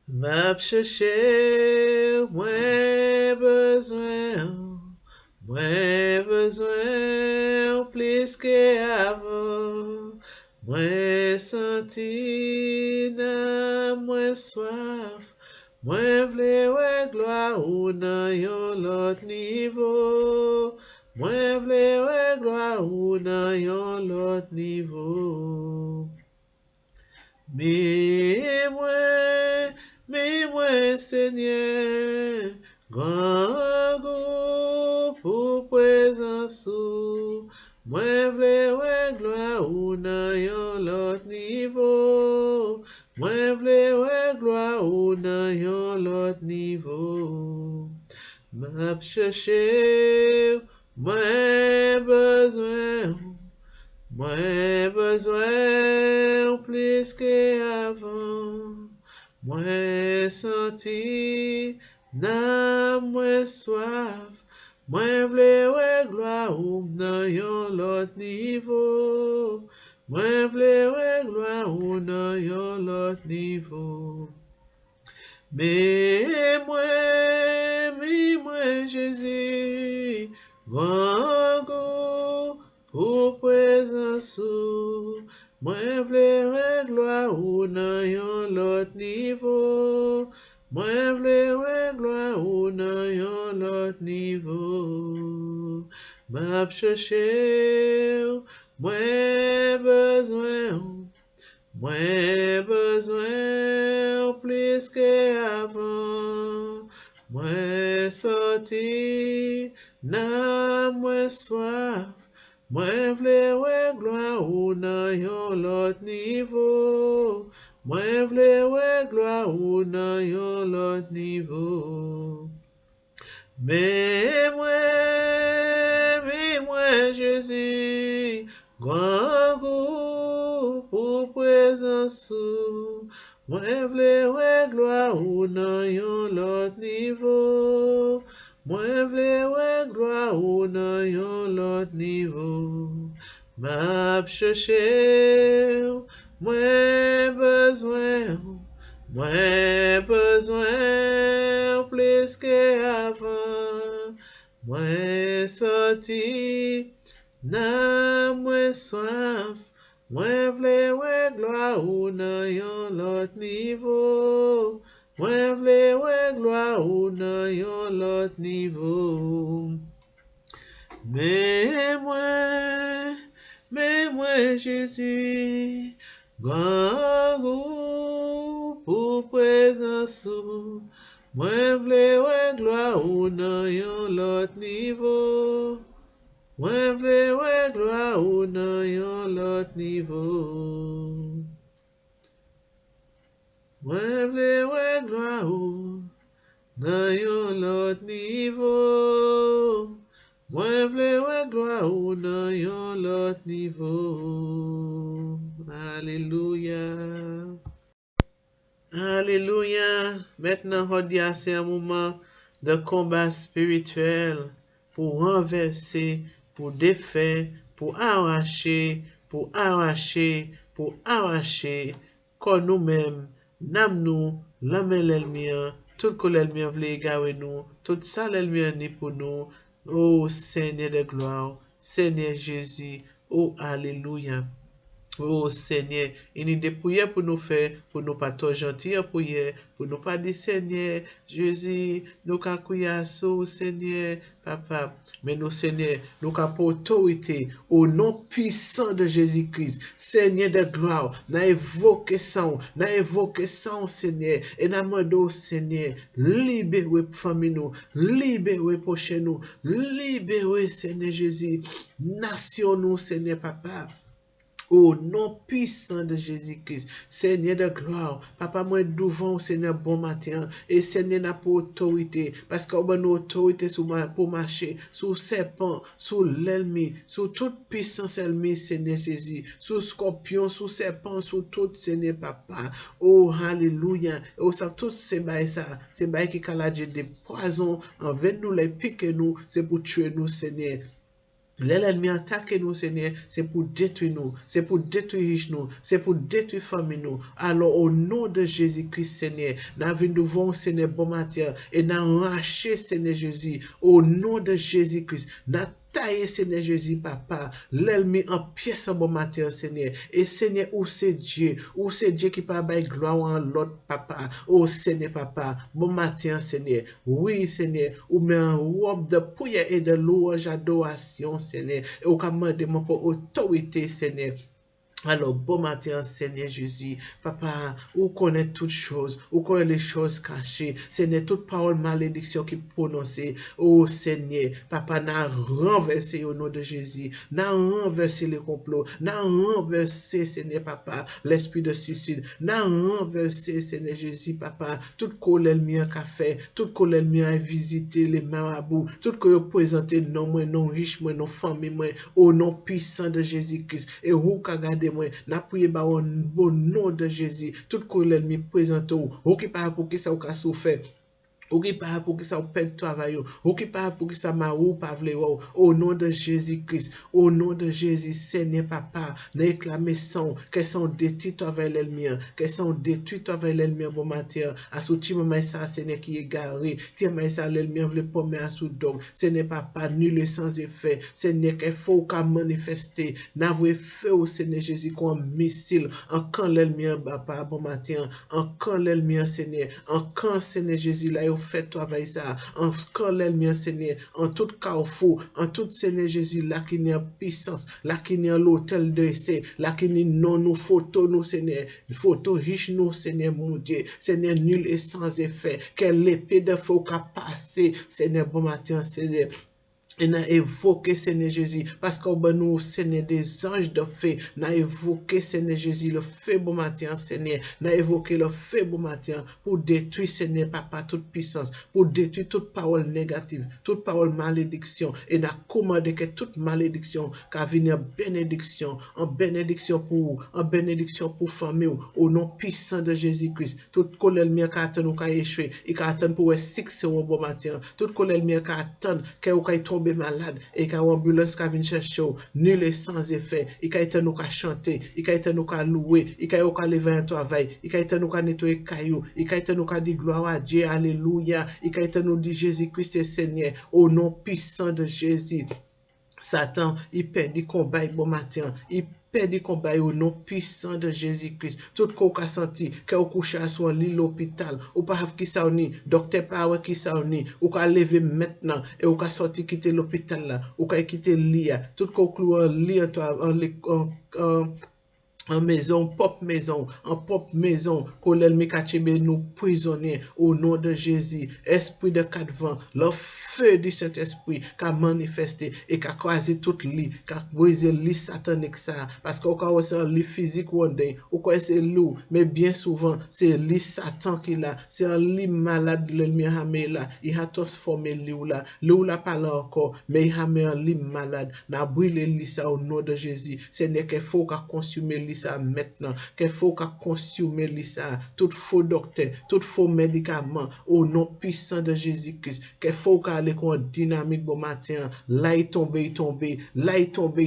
M'a cherché, moins besoin, plus qu'avant. Moins senti, moins soif. Moins vle ouais gloire ou nan yon lot niveau. Moins vle ouais gloire ou nan yon lot niveau. Mais moi, Seigneur, grand goût pour présence ou. Moi, vle ouais gloire ou nan yon lot niveau. Moi, vle ouais gloire ou nan yon lot niveau. M'a cherché, moi besoin. Moins besoin plus qu'avant, moins senti, nan moins soif, moins vle ouais gloire ou nan yon lot niveau, moins vle ouais gloire ou nan yon lot niveau. Mais moi, Jésus, grand goût pour présence ou. Moi, vle gloire ou nan yon lot niveau. Moi, vle gloire ou nan yon lot niveau. M'a cherché, moi besoin ou. Moins besoin plus qu'avant, moins sorti, nan moins soif, moins vle ouais gloire ou nan yon lot niveau, moins vle ouais gloire ou nan yon lot niveau. Mais moi, Jésus, grand goût pour présence ou. Moi, vle ouais gloire ou nan yon lot niveau. Moi, vle ouais gloire ou nan yon lot niveau. M'a cherché, moi besoin. Moins besoin plus qu'avant, moins sorti, nan moins soif, moins vle ouais gloire ou nan yon lot niveau, moins vle ouais gloire ou nan yon lot niveau. Mais moi, Jésus, grand goût pour présence ou. Moi, vle ouais gloire ou nan yon lot niveau. Moi, vle ouais gloire ou nan yon lot niveau. Moi, vle ouais gloire ou nan yon lot niveau. Moi, vle ouais gloire ou nan yon lot niveau. Alléluia. Alléluia. Maintenant, Rodia, c'est un moment de combat spirituel pour renverser, pour défaire, pour arracher, comme nous-mêmes, nam nous, l'âme l'ennemi, tout que l'ennemi voulait égarer nous, tout ça l'ennemi ni pour nous. Oh Seigneur de gloire, Seigneur Jésus, oh Alléluia. Oh Seigneur, il y a des prières pour nous faire, pour nous pas trop gentil en prière, pour nous pas dire Seigneur, Jésus, nous qu'à crier au Seigneur, Papa, mais nous Seigneur, nous qu'à pour autorité, au nom puissant de Jésus-Christ, Seigneur de gloire, n'a évoqué ça, Seigneur, et n'a demandé au Seigneur, libérez famille nous, libérez prochain nous, libérez Seigneur Jésus, nation nous, Seigneur Papa. Au nom puissant de Jésus-Christ, Seigneur de gloire, Papa, moi devant Seigneur bon matin, et Seigneur n'a pas autorité, parce qu'on a une autorité pour marcher, sous serpent, sous l'ennemi, sous toute puissance ennemi, Seigneur Jésus, sous scorpion, sous serpent, sous tout, Seigneur Papa. Oh, alléluia. Oh, ça, tout c'est ça, c'est qui a des poisons, envers nous, les piquer nous, c'est pour tuer nous, Seigneur. L'ennemi attaque nous, Seigneur, c'est pour détruire nous, c'est pour détruire nous, c'est pour détruire famille nous. Alors, au nom de Jésus-Christ, Seigneur, nous venons devant, Seigneur, bon matin, et nous arracher, Seigneur Jésus, au nom de Jésus-Christ, nous tailler, Seigneur Jésus, papa, l'ennemi en pièces en bon matin, Seigneur. Et Seigneur, où c'est Dieu qui parle de gloire en l'autre, papa. Oh Seigneur, papa, bon matin, Seigneur. Oui, Seigneur, ou met un robe de prière et de louange, adoration, Seigneur. Et au commandement pour autorité, Seigneur. Alors, bon matin, Seigneur Jésus, papa, vous connaissez toutes choses, vous connaissez les choses cachées, Seigneur, toute parole malédiction qui prononcée, oh Seigneur, papa, n'a renversé au nom de Jésus, n'a renversé le complot, n'a renversé, Seigneur, papa, l'esprit de suicide, n'a renversé, Seigneur Jésus, papa, toute colère mien qu'a fait, toute colère mien a visité les marabouts, toute que vous présentez non moi, non riche moi, non famille moi, au nom puissant de Jésus-Christ, et vous qu'a gardé moi, n'a prié par au nom de Jésus, toute colère mi présente ou qui parle pour qui ça ou qu'a souffert. Ou qui parle pour que ça pète travail, ou qui parle pour que ça m'a ou pas vle au nom de Jésus-Christ, au nom de Jésus, Seigneur papa, n'éclamez son, qu'elles sont détruites avec l'ennemi, qu'elles sont détruites avec l'ennemi, bon matin, à ce petit moment, ça, Seigneur qui est garé, tiens, mais ça, l'ennemi, vle pommer à sous dog, Seigneur papa, nul sans effet, Seigneur, qu'il faut qu'à manifester, n'avouez fait au Seigneur Jésus comme missile, en quand l'ennemi, papa, bon matin, en quand l'ennemi, Seigneur, en quand Seigneur Jésus, là, fait travail ça, en scandale, mien Seigneur, en tout carrefour, en tout Seigneur Jésus, là qui n'y a puissance, là qui n'y a l'hôtel de essai, là qui n'y non nous photos nous Seigneur, photos riches nous Seigneur mon Dieu, Seigneur nul et sans effet, quelle épée de feu qu'a passé, Seigneur bon matin Seigneur. Et n'a évoqué Seigneur Jésus, parce qu'on ben nous, Seigneur, des anges de feu, n'a évoqué Seigneur Jésus, le feu bon matin, Seigneur, n'a évoqué le feu bon matin, pour détruire, Seigneur, papa, toute puissance, pour détruire toute parole négative, toute parole malédiction, et n'a commandé que toute malédiction, qu'à venir en bénédiction pour famille, au nom puissant de Jésus-Christ, toute colère mien qu'a atteint ou qu'a échoué, et qu'a atteint pour 6 au bon matin, toute colère mien qu'a atteint, qu'a tomber malade et qu'à ambulance qui vient chercher nul et sans effet et qu'a été nous qu'à chanter et qu'a été nous qu'à louer et qu'a été lever un travail et qu'a été nous qu'à nettoyer caillou et qu'a été nous qu'à dire gloire à Dieu alléluia et qu'a été nous dire Jésus-Christ est Seigneur au nom puissant de Jésus. Satan, il perd du combat bon matin, il perd du combat au nom puissant de Jésus-Christ. Tout le monde a senti que vous couchez à son lit l'hôpital, ou pas qui ça ni, docteur pas qui ça ni, ou qu'a lever maintenant et ou qu'a sorti quitter l'hôpital là, ou qu'a quitter le lit, tout le monde clou en lit en maison, en pop maison, que l'ennemi kachebe nous prisonniers au nom de Jésus. Esprit de quatre vents, le feu du Saint-Esprit qu'a manifesté et qu'a croisé tout lit, qu'a brisé lit satanique ça. Parce qu'on a c'est un lit physique one day, ou quoi c'est lourd, mais bien souvent, c'est lit Satan qui l'a, c'est un lit malade de l'ennemi hamé là, il a transformé lit là pas là encore, mais il a mis un lit malade, n'a brûlé lit ça au nom de Jésus. Ce n'est qu'il faut qu'a consumé ça maintenant, qu'il faut qu'a consommer ça, tout faux docteur, tout faux médicament, au nom puissant de Jésus-Christ, qu'il faut qu'a aller comme dynamique bon matin, là il tombe, là il tombe,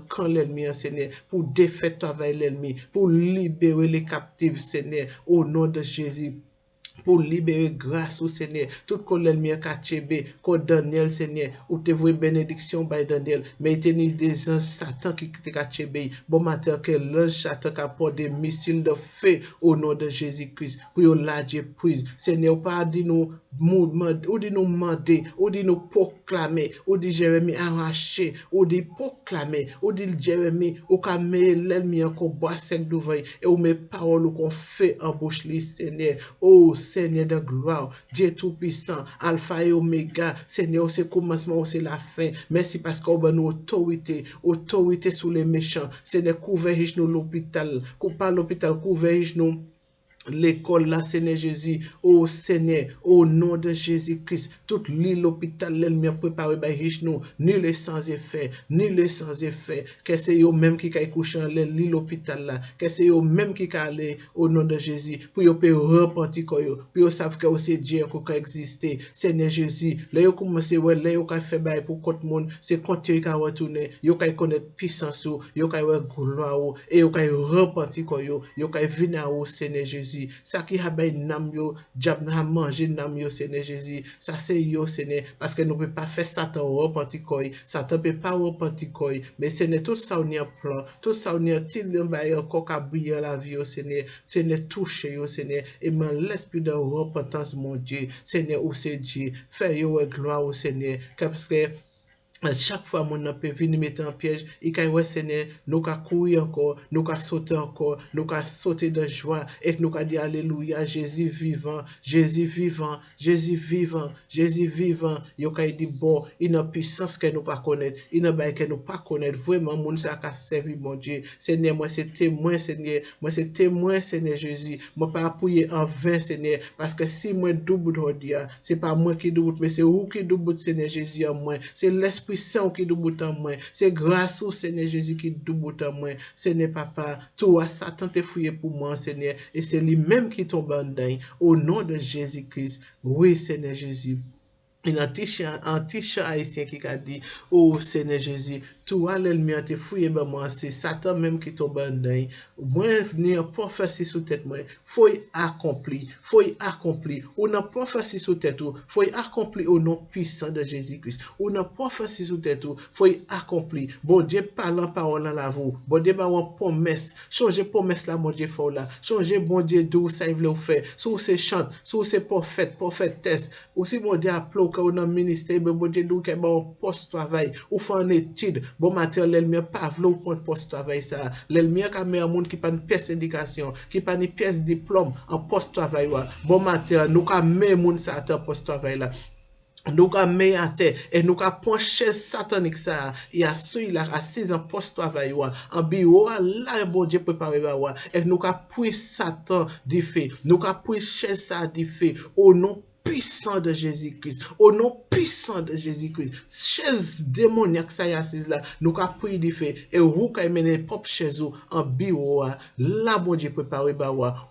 quand l'ennemi, Seigneur, pour défaire avec l'ennemi, pour libérer les captifs, Seigneur, au nom de Jésus. Pour libérer grâce au Seigneur, tout que l'ennemi a caché, que Daniel, Seigneur, ou te voyez bénédiction by Daniel, mais il tenait des anges Satan qui te caché, bon matin, que l'ange Satan qui apporte des missiles de feu au nom de Jésus-Christ, pour la prise. Seigneur, pas dit nous, ou dit nous demander, ou dit nous proclamer, ou dit Jérémie arracher, ou dit proclamer, ou dit Jérémie, ou qu'à mettre l'ennemi encore bois sec devant, et ou mes paroles qu'on fait en bouche, Seigneur, oh, Seigneur de gloire, Dieu tout-puissant, Alpha et Oméga, Seigneur, c'est le commencement, c'est la fin. Merci parce qu'on a une autorité sur les méchants. Seigneur, couvert nous l'hôpital, couvert nous l'école là, Seigneur Jésus, oh Seigneur, au nom de Jésus-Christ, toute l'île l'hôpital, l'ennemi préparé par riche nous, nul est sans effet, nul est sans effet, que c'est eux même qui a couché dans l'île l'hôpital là, que c'est eux même qui a allé au nom de Jésus, pour eux peut repentir quoi yo, pour eux savent que c'est Dieu qui a existé, Seigneur Jésus, là yo commencé ouais, là yo ka fait bail pour contre monde, c'est contre qui a retourné, yo ka connaître puissance ou, yo ka ouais gloire ou, et yo ka repentir quoi yo ka venir au Seigneur Jésus. Ça qui a bay nam yo, diable n'a mangé nam yo, Seigneur Jésus. Ça c'est yo, Seigneur, parce que nous ne pouvons pas faire Satan repentir quoi. Satan ne peut pas repentir quoi. Mais Seigneur, tout ça on y a plan, tout ça on y a til bay encore qu'à briller la vie, Seigneur. Seigneur, touche yo, Seigneur, et man l'esprit de repentance, mon Dieu. Seigneur, où c'est Dieu. Fais yo gloire au Seigneur, parce que chaque fois mon peut venir mettre en piège, il y a Seigneur, nous ka courir encore, nous ka sauter encore, nous ka sauter de joie et nous ka dire alléluia, Jésus vivant, Jésus vivant, Jésus vivant, Jésus vivant. Yo ka dit bon, il a puissance que nous pas connaître, il a bail que nous pas connaître. Vraiment mon ça ka servi mon Dieu. Seigneur, moi c'est témoin Seigneur, moi c'est témoin Seigneur Jésus. Moi pas appuyer en vain Seigneur, parce que si moi double d'odia, c'est pas moi qui double, mais c'est vous qui double Seigneur Jésus en moi. C'est l'esprit Saint qui double en moi. C'est grâce au Seigneur Jésus qui double en moi. Seigneur Papa, toi, Satan t'est fouillé pour moi, Seigneur, et c'est lui-même qui tombe en dedans. Au nom de Jésus-Christ. Oui, Seigneur Jésus. Un anti-chant haïtien qui a dit, oh Seigneur Jésus, toi l'ennemi a te fouillé, ben moi, c'est Satan même qui tombe en dedans. Moi, venir prophétie sous tête, moi, faut accompli, On a prophétie sous tête, faut accompli au nom puissant de Jésus-Christ. On a prophétie sous tête, faut accompli. Bon Dieu parle en parole à la vous. Bon Dieu, bah, on promesse. Changer promesse là, mon Dieu, faut là. Changer, bon Dieu, d'où ça il veut faire. Sous ces chants, sous ces prophètes, prophétesses. Aussi, bon Dieu, appelé ou dans le ministère, bon Dieu, d'où qu'il y a un poste de travail. Ou fait une étude. Bon matin, l'ennemi pas voulu prendre poste de travail ça. L'ennemi a mis un monde qui pas une pièce d'indication, qui pas une pièce diplôme en poste de travail. Bon matin, nous avons mis un monde ça en poste de travail là. Nous avons mis à terre et nous avons pris chaise satanique ça. Il y a celui là assis en poste de travail en bureau là bon Dieu préparé et nous avons pris Satan du fait. Nous avons pris chaise ça du fait au nom puissant de Jésus-Christ, au nom puissant de Jésus-Christ, chaise démoniaque ça y assise là, nous avons pris du fait, et vous qui mené propre chaise en bureau, là bon Dieu préparé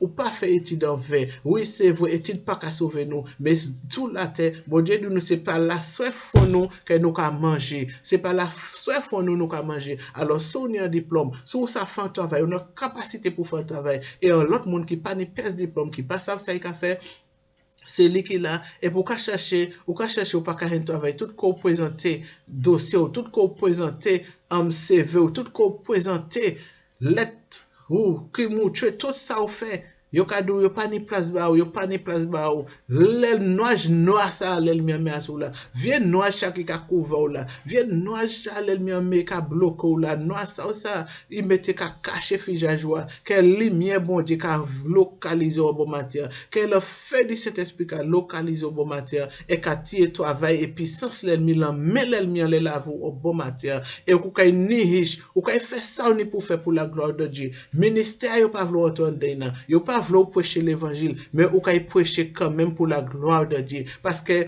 ou pas fait étude en verre, oui c'est vrai, étude pas qu'à sauver nous, mais tout la terre, bon Dieu nous c'est pas la seule fois nous que nous qu'à manger, c'est pas la seule fois nous qu'à manger, alors si on a un diplôme, si on a fait un travail, on a capacité pour faire un travail, et l'autre monde qui pas ni pièce diplôme, qui pas savent ça qu'il a fait, c'est lui qui là et pour chercher ou pas qu'à travail tout qu'on présenter dossier tout qu'on présenter CV ou tout qu'on présenter lettre ou qui montre tout ça au fait yo kadou yo pas ni place ba ou l'el noir ça l'el mi a sou là vient noir ça qui ka couvert là vient noir ça l'el mi ka bloqué là noir ça il mettait ka cacher fija joie quelle lumière bon Dieu ka localiser au bon matin quelle fait du cet esprit ka localiser au bon matin et ka tirer travail et puissance l'ennemi là mais l'ennemi les lave au bon matin et ou ka ni riche ou ka fait ça ni pour faire pour la gloire de Dieu ministère yo pas vouloir entendre yo pas vouloir prêcher l'évangile, mais ou kay prêcher quand même pour la gloire de Dieu. Parce que,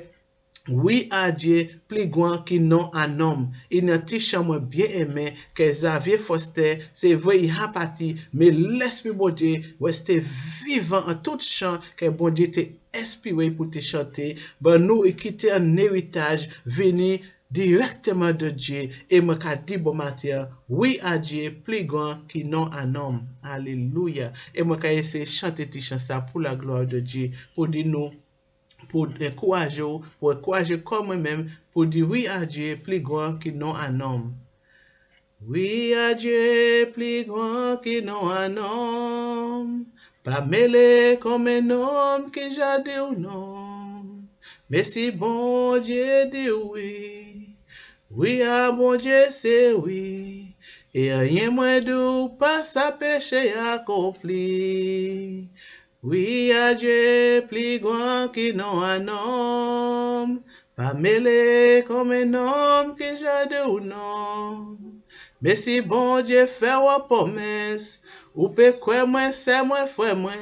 oui à Dieu, plus grand qui non un homme. Il n'a pas bien aimé que Xavier Foster, c'est vrai, il a parti, mais l'esprit bon Dieu, resté vivant en tout champ que bon Dieu t'est inspiré pour te chanter. Ben nous, quitter un héritage, venir directement de Dieu et me dit bon matin oui à Dieu plus grand qui non un homme alléluia et me essayer chanter tes chansons pour la gloire de Dieu pour dire nous pour encourager comme moi-même pour dire oui à Dieu plus grand qui non un homme oui à Dieu plus grand qui non un homme pas mêlé comme un homme qui jadé ou non mais si bon Dieu dit oui oui, ah bon Dieu, c'est oui. Et rien moins de pas sa péché accompli. Oui, à Dieu, plus grand qui non un homme. Pas mêlé comme un homme qui jade ou non. Mais si bon Dieu fait une promesse, ou peut quoi moi, c'est moi, frère moi.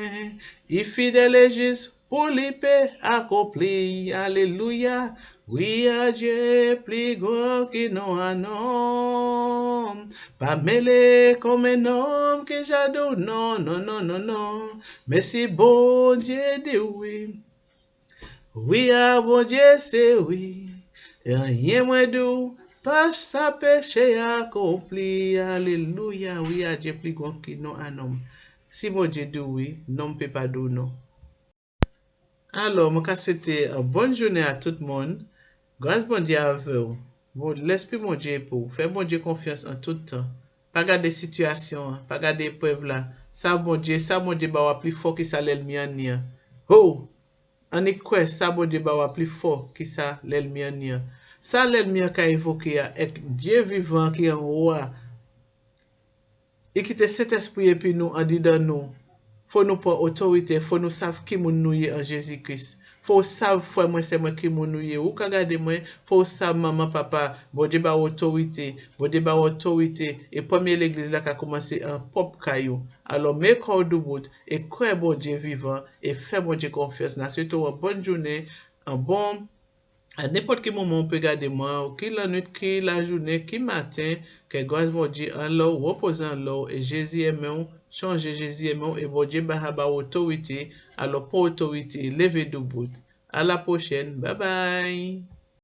Il fidèle et juste pour l'épée accompli. Alléluia. Oui, à Dieu, plus grand que nous un homme. Pas mêlé comme un homme que j'adore. Non, non, non, non, non. Mais si bon Dieu dit oui. Oui, à bon Dieu, c'est oui. Et rien moins doux. Pas sa péché accompli. Alléluia. Oui, à Dieu, plus grand que nous un homme. Si bon Dieu dit oui, non peut pas dire non. Alors, je souhaite une bonne journée à tout le monde. Grâce bon Dieu à vous. Bon, l'esprit mon Dieu pour. Faire bon Dieu confiance en tout temps. Pas garder situation, pas garder épreuve là. Ça bon Dieu va plus fort que ça l'ennemi en nia. Oh, on est quoi ça bon Dieu va plus fort que ça l'ennemi en nia. Ça l'ennemi a évoqué est Dieu vivant qui est en roi. Et qui te cet esprit et puis nous en dedans nous. Faut nous prendre autorité, faut nous savoir qui nous y en Jésus-Christ. Faut savoir frère moi c'est moi qui nous y ou ka gade moi, faut savoir maman papa, bon Dieu ba autorité, bon Dieu ba autorité et premier l'église là qui a commencé en pop caillou. Alors mes corps de bout et croire bon Dieu vivant et faire bon Dieu confiance. N'a surtout une bonne journée, un bon à n'importe quel moment, on peut garder moi, ou qui la nuit, qui la journée, qui matin, que grâce mon Dieu en l'eau, reposant en l'eau, et Jésus aimant, changer Jésus aimant, et bon Dieu, bah, autorité, alors pour autorité, lever debout. À la prochaine, bye bye.